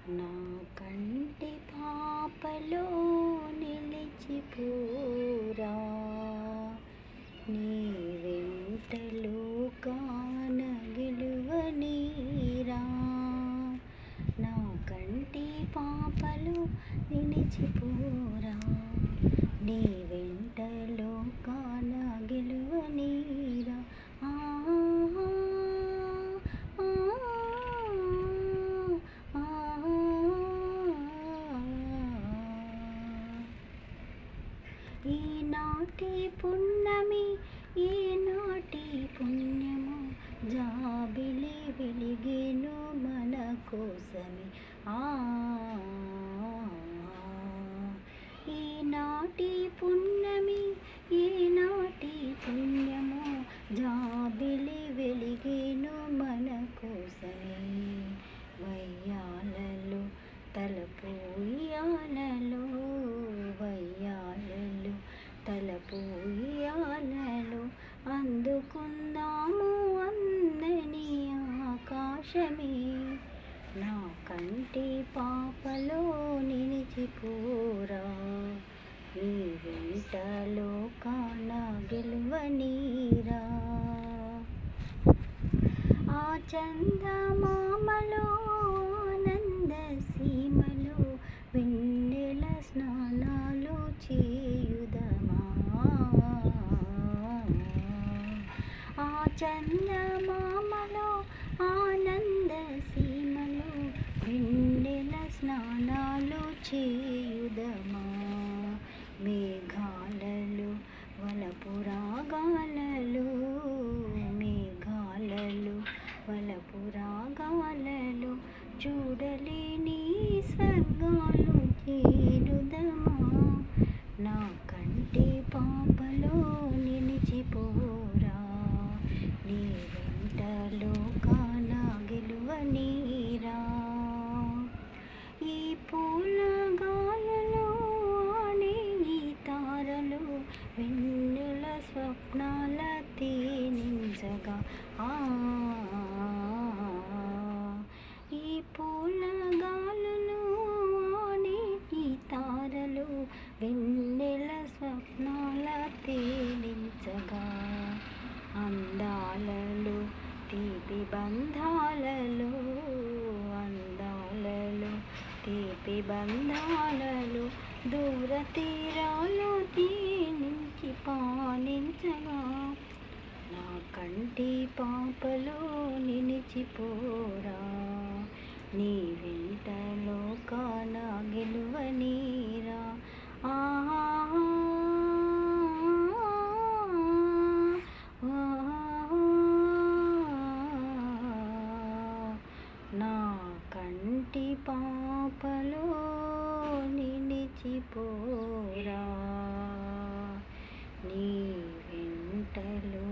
నా కంటి పాపలో నిలిచిపోరా, నీ వెంటలో కాన గెలువనీరా. నా కంటి పాపలో నిలిచిపోరా, నీ వెంటలో కాన గెలువనీరా. ఈనాటి పున్నమి ఈనాటి పుణ్యము, జాబిలి వెలిగేను మన కోసమే. ఈనాటి పున్నమి ఈనాటి పుణ్యము, జాబిలి వెలిగేను మన కోసమే. వయ్యాలలో తలపు ఉయ్యాలలో, వయ్యాలలో తలపు ఉయ్యాలలో, అందుకుందాము అందని ఆకాశమే. నా కంటి పాపలో నిలిచిపోరా, నీ వెంటలో కాన గెలువనీరా. ఆ చందమామలో ఆనంద సీమలో, వెన్నెల స్నానాలు చేయుదమా. ఆ చందమామలో ఆనంద సీమలో, వెన్నెల స్నానాలు చేయుదమా. మేఘాలలో వలపు రాగాలలో, మేఘాలలో వలపు రాగాలలో, చూడలేని స్వర్గాలు చేరుదమా. నా కంటి పాపలో నిలిచిపోరా, నీ వెంటలో కాన గెలువనీరా. ఈ పూల గాలులో ఆడే ఈ తారలు, వెన్నెల స్వప్నాల తేనించగా. ఈ పూల గాలులో ఆడే ఈ తారలు, వెన్నెల స్వప్నాల తేలించగా. అందాలలో తీపి బంధాలలో, అందాలలో తీపి బంధాలలో, దూర తీరాలు తేలించి పాలించగా. నా కంటి పాపలో నిలిచిపోరా, నీ వెంటలో కాన గెలువనీరా. నా కంటి పాపలో నిలిచిపోరా, నీ వెంటలో